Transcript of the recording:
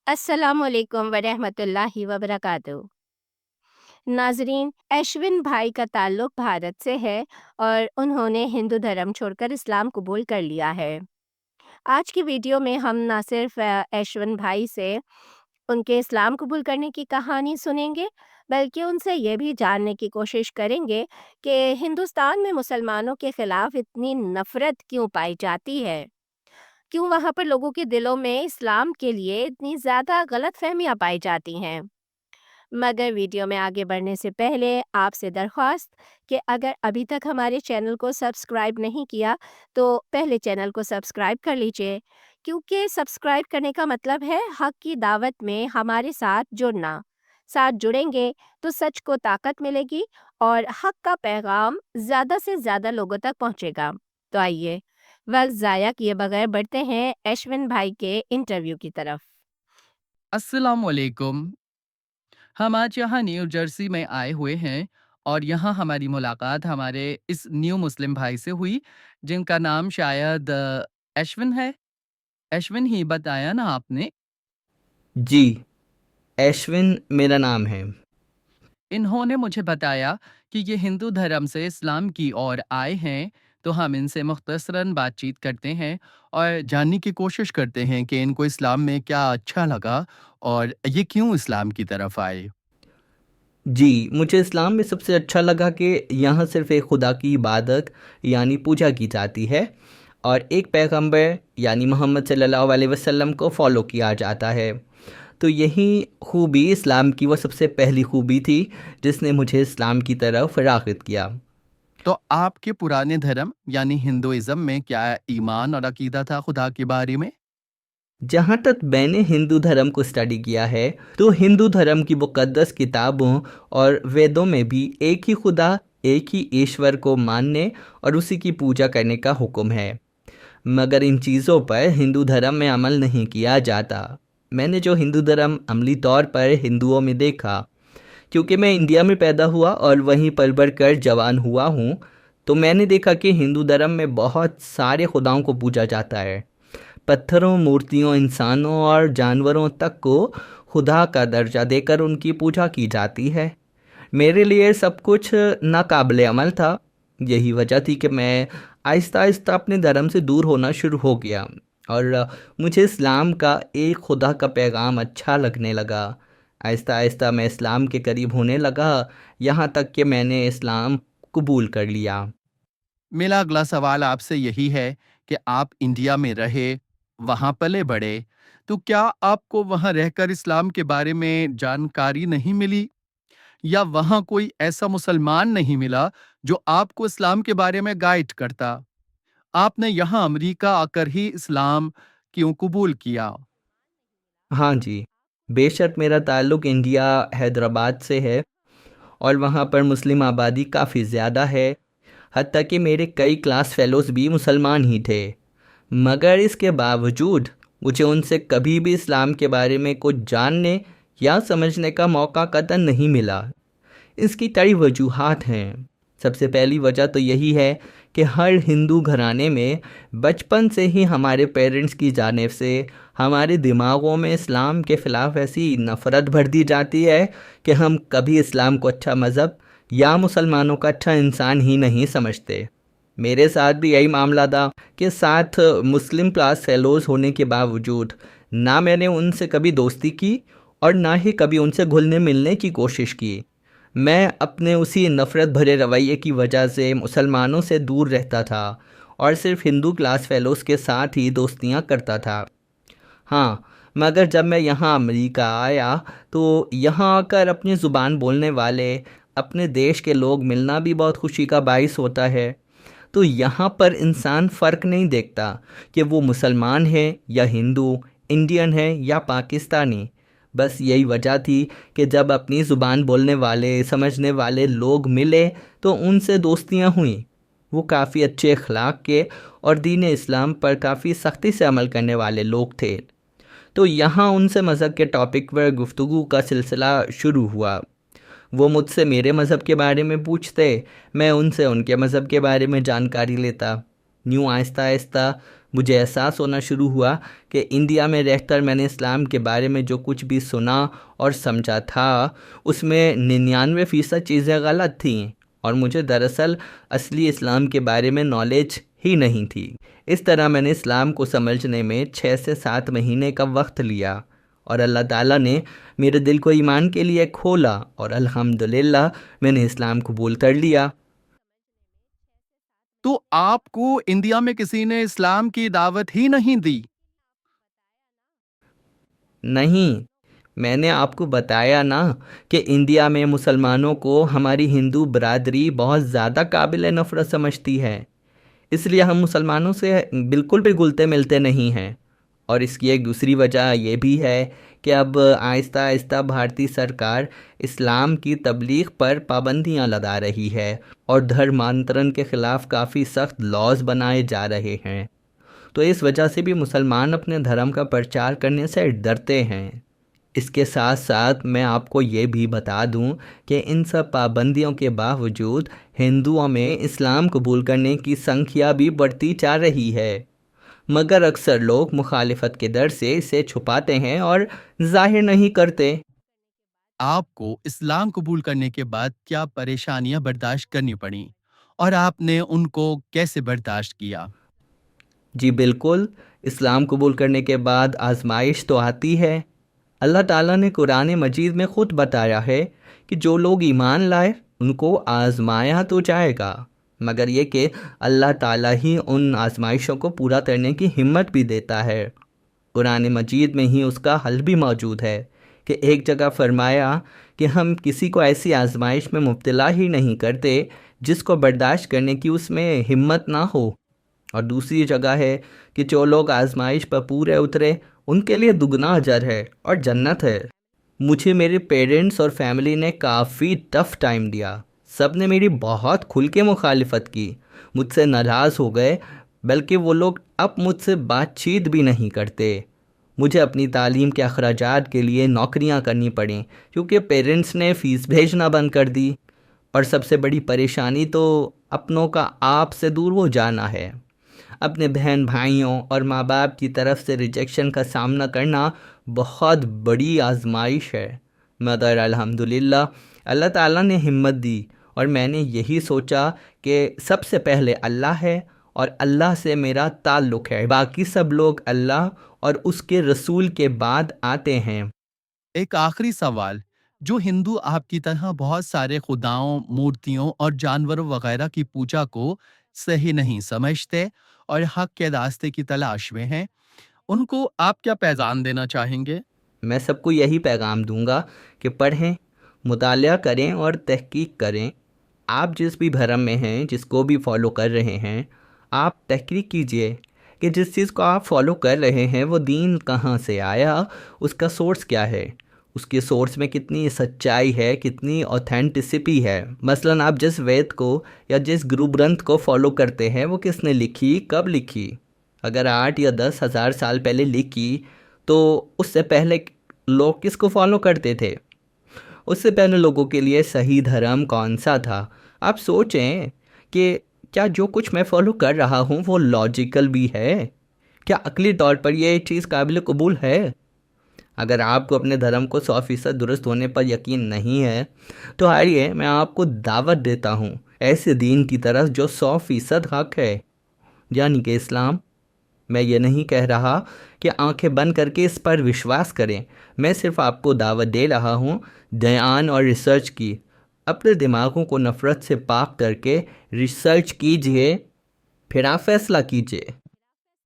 अस्सलाम वालेकुम वरहमतुल्लाहि वबरकातुहू। नाजरीन, अश्विन भाई का ताल्लुक भारत से है और उन्होंने हिंदू धर्म छोड़कर इस्लाम कबूल कर लिया है। आज की वीडियो में हम ना सिर्फ अश्विन भाई से उनके इस्लाम कबूल करने की कहानी सुनेंगे, बल्कि उनसे ये भी जानने की कोशिश करेंगे कि हिंदुस्तान में मुसलमानों के खिलाफ इतनी नफरत क्यों पाई जाती है। क्यों वहाँ पर लोगों के दिलों में इस्लाम के लिए इतनी ज़्यादा गलतफ़हमियाँ पाई जाती हैं। मगर वीडियो में आगे बढ़ने से पहले आपसे दरख्वास्त कि अगर अभी तक हमारे चैनल को सब्सक्राइब नहीं किया, तो पहले चैनल को सब्सक्राइब कर लीजिए, क्योंकि सब्सक्राइब करने का मतलब है हक़ की दावत में हमारे साथ जुड़ना। साथ जुड़ेंगे तो सच को ताकत मिलेगी और हक़ का पैगाम ज़्यादा से ज़्यादा लोगों तक पहुँचेगा। तो आइए, वक़्त ज़ाया किए बगैर बढ़ते हैं अश्विन भाई के इंटरव्यू की तरफ। अस्सलाम वालेकुम। हम आज यहाँ न्यू जर्सी में आए हुए हैं और यहाँ हमारी मुलाकात हमारे इस न्यू मुस्लिम भाई से हुई, जिनका नाम शायद अश्विन है। अश्विन ही बताया ना आपने? जी, अश्विन मेरा नाम है। इन्होंने मुझे बताया कि ये हिंदू धर्म से इस्लाम की ओर आए हैं, तो हम इनसे मुख्तसरन बातचीत करते हैं और जानने की कोशिश करते हैं कि इनको इस्लाम में क्या अच्छा लगा और ये क्यों इस्लाम की तरफ आए। जी, मुझे इस्लाम में सबसे अच्छा लगा कि यहाँ सिर्फ़ एक खुदा की इबादत यानी पूजा की जाती है और एक पैगंबर यानी मोहम्मद सल्लल्लाहु अलैहि वसल्लम को फ़ॉलो किया जाता है। तो यही खूबी इस्लाम की वो सबसे पहली खूबी थी जिसने मुझे इस्लाम की तरफ राग़िब किया। तो आपके पुराने धर्म यानी हिंदुइज्म में क्या ईमान और अकीदा था खुदा के बारे में? जहाँ तक मैंने हिंदू धर्म को स्टडी किया है, तो हिंदू धर्म की मुक़द्दस किताबों और वेदों में भी एक ही खुदा, एक ही ईश्वर को मानने और उसी की पूजा करने का हुक्म है। मगर इन चीज़ों पर हिंदू धर्म में अमल नहीं किया जाता। मैंने जो हिंदू धर्म अमली तौर पर हिंदुओं में देखा, क्योंकि मैं इंडिया में पैदा हुआ और वहीं पल बढ़ कर जवान हुआ हूँ, तो मैंने देखा कि हिंदू धर्म में बहुत सारे खुदाओं को पूजा जाता है। पत्थरों, मूर्तियों, इंसानों और जानवरों तक को खुदा का दर्जा देकर उनकी पूजा की जाती है। मेरे लिए सब कुछ नाकाबिले अमल था। यही वजह थी कि मैं आहिस्ता आहिस्ता अपने धर्म से दूर होना शुरू हो गया और मुझे इस्लाम का एक खुदा का पैगाम अच्छा लगने लगा। आहिस्ता आहिस्ता मैं इस्लाम के करीब होने लगा, यहाँ तक कि मैंने इस्लाम कबूल कर लिया। मेरा अगला सवाल आपसे यही है कि आप इंडिया में रहे, वहाँ पले बढ़े, तो क्या आपको वहाँ रहकर इस्लाम के बारे में जानकारी नहीं मिली? या वहाँ कोई ऐसा मुसलमान नहीं मिला जो आपको इस्लाम के बारे में गाइड करता? आपने यहाँ अमेरिका आकर ही इस्लाम क्यों कबूल किया? हाँ जी, बेशक मेरा ताल्लुक़ इंडिया हैदराबाद से है और वहाँ पर मुस्लिम आबादी काफ़ी ज़्यादा है। हत्ता कि मेरे कई क्लास फेलोज़ भी मुसलमान ही थे। मगर इसके बावजूद मुझे उनसे कभी भी इस्लाम के बारे में कुछ जानने या समझने का मौका कतई नहीं मिला। इसकी कई वजूहात हैं। सबसे पहली वजह तो यही है कि हर हिंदू घराने में बचपन से ही हमारे पेरेंट्स की जानिब से हमारे दिमागों में इस्लाम के ख़िलाफ़ ऐसी नफ़रत भर दी जाती है कि हम कभी इस्लाम को अच्छा मज़हब या मुसलमानों का अच्छा इंसान ही नहीं समझते। मेरे साथ भी यही मामला था कि साथ मुस्लिम क्लास फेलोज़ होने के बावजूद ना मैंने उनसे कभी दोस्ती की और ना ही कभी उनसे घुलने मिलने की कोशिश की। मैं अपने उसी नफ़रत भरे रवैये की वजह से मुसलमानों से दूर रहता था और सिर्फ़ हिंदू क्लास फेलोज़ के साथ ही दोस्तियाँ करता था। हाँ, मगर जब मैं यहाँ अमेरिका आया, तो यहाँ आकर अपनी ज़ुबान बोलने वाले अपने देश के लोग मिलना भी बहुत खुशी का बाइस होता है। तो यहाँ पर इंसान फ़र्क नहीं देखता कि वो मुसलमान है या हिंदू, इंडियन है या पाकिस्तानी। बस यही वजह थी कि जब अपनी ज़ुबान बोलने वाले, समझने वाले लोग मिले, तो उनसे दोस्तियाँ हुईं। वो काफ़ी अच्छे अखलाक के और दीन इस्लाम पर काफ़ी सख्ती से अमल करने वाले लोग थे। तो यहाँ उनसे मज़हब के टॉपिक पर गुफ्तगू का सिलसिला शुरू हुआ। वो मुझसे मेरे मज़हब के बारे में पूछते, मैं उनसे उनके मज़हब के बारे में जानकारी लेता। यूँ आहिस्ता आहिस्ता مجھے احساس ہونا شروع ہوا کہ انڈیا میں رہ کر میں نے اسلام کے بارے میں جو کچھ بھی سنا اور سمجھا تھا اس میں 99% چیزیں غلط تھیں، اور مجھے دراصل اصلی اسلام کے بارے میں نالج ہی نہیں تھی۔ اس طرح میں نے اسلام کو سمجھنے میں 6 سے 7 مہینے کا وقت لیا، اور اللہ تعالیٰ نے میرے دل کو ایمان کے لیے کھولا، اور الحمدللہ میں نے اسلام قبول کر لیا۔ تو آپ کو انڈیا میں کسی نے اسلام کی دعوت ہی نہیں دی؟ نہیں، میں نے آپ کو بتایا نا کہ انڈیا میں مسلمانوں کو ہماری ہندو برادری بہت زیادہ قابل نفرت سمجھتی ہے، اس لیے ہم مسلمانوں سے بالکل بھی گلتے ملتے نہیں ہیں۔ اور اس کی ایک دوسری وجہ یہ بھی ہے کہ اب آہستہ آہستہ بھارتی سرکار اسلام کی تبلیغ پر پابندیاں لگا رہی ہے، اور دھرمانترن کے خلاف کافی سخت لاز بنائے جا رہے ہیں، تو اس وجہ سے بھی مسلمان اپنے دھرم کا پرچار کرنے سے ڈرتے ہیں۔ اس کے ساتھ ساتھ میں آپ کو یہ بھی بتا دوں کہ ان سب پابندیوں کے باوجود ہندوؤں میں اسلام قبول کرنے کی سنکھیا بھی بڑھتی جا رہی ہے، مگر اکثر لوگ مخالفت کے ڈر سے اسے چھپاتے ہیں اور ظاہر نہیں کرتے۔ آپ کو اسلام قبول کرنے کے بعد کیا پریشانیاں برداشت کرنی پڑیں اور آپ نے ان کو کیسے برداشت کیا؟ جی بالکل، اسلام قبول کرنے کے بعد آزمائش تو آتی ہے۔ اللہ تعالیٰ نے قرآن مجید میں خود بتایا ہے کہ جو لوگ ایمان لائے ان کو آزمایا تو جائے گا، مگر یہ کہ اللہ تعالیٰ ہی ان آزمائشوں کو پورا کرنے کی ہمت بھی دیتا ہے۔ قرآن مجید میں ہی اس کا حل بھی موجود ہے کہ ایک جگہ فرمایا کہ ہم کسی کو ایسی آزمائش میں مبتلا ہی نہیں کرتے جس کو برداشت کرنے کی اس میں ہمت نہ ہو، اور دوسری جگہ ہے کہ جو لوگ آزمائش پر پورے اترے ان کے لیے دگنا اجر ہے اور جنت ہے۔ مجھے میرے پیرنٹس اور فیملی نے کافی ٹف ٹائم دیا، سب نے میری بہت کھل کے مخالفت کی، مجھ سے ناراض ہو گئے، بلکہ وہ لوگ اب مجھ سے بات چیت بھی نہیں کرتے۔ مجھے اپنی تعلیم کے اخراجات کے لیے نوکریاں کرنی پڑیں کیونکہ پیرنٹس نے فیس بھیجنا بند کر دی، اور سب سے بڑی پریشانی تو اپنوں کا آپ سے دور ہو جانا ہے۔ اپنے بہن بھائیوں اور ماں باپ کی طرف سے ریجیکشن کا سامنا کرنا بہت بڑی آزمائش ہے، مگر الحمدللہ اللہ تعالیٰ نے ہمت دی، اور میں نے یہی سوچا کہ سب سے پہلے اللہ ہے اور اللہ سے میرا تعلق ہے، باقی سب لوگ اللہ اور اس کے رسول کے بعد آتے ہیں۔ ایک آخری سوال، جو ہندو آپ کی طرح بہت سارے خداؤں، مورتیوں اور جانوروں وغیرہ کی پوجا کو صحیح نہیں سمجھتے اور حق کے راستے کی تلاش میں ہیں، ان کو آپ کیا پیغام دینا چاہیں گے؟ میں سب کو یہی پیغام دوں گا کہ پڑھیں، مطالعہ کریں اور تحقیق کریں۔ آپ جس بھی دھرم میں ہیں، جس کو بھی فالو کر رہے ہیں، آپ تحقیق کیجئے کہ جس چیز کو آپ فالو کر رہے ہیں وہ دین کہاں سے آیا، اس کا سورس کیا ہے، اس کے سورس میں کتنی سچائی ہے، کتنی اوتھینٹسٹی ہے۔ مثلاً آپ جس وید کو یا جس گرو گرنتھ کو فالو کرتے ہیں وہ کس نے لکھی، کب لکھی؟ اگر 8 یا 10 ہزار سال پہلے لکھی تو اس سے پہلے لوگ کس کو فالو کرتے تھے؟ اس سے پہلے لوگوں کے لیے صحیح دھرم کون سا تھا؟ آپ سوچیں کہ کیا جو کچھ میں فالو کر رہا ہوں وہ لاجیکل بھی ہے؟ کیا عقلی طور پر یہ چیز قابل قبول ہے؟ اگر آپ کو اپنے دھرم کو 100% درست ہونے پر یقین نہیں ہے تو آئیے میں آپ کو دعوت دیتا ہوں ایسے دین کی طرف جو 100% حق ہے، یعنی کہ اسلام۔ میں یہ نہیں کہہ رہا کہ آنکھیں بند کر کے اس پر وشواس کریں، میں صرف آپ کو دعوت دے رہا ہوں دھیان اور ریسرچ کی۔ اپنے دماغوں کو نفرت سے پاک کر کے ریسرچ کیجئے، پھر آپ فیصلہ کیجئے۔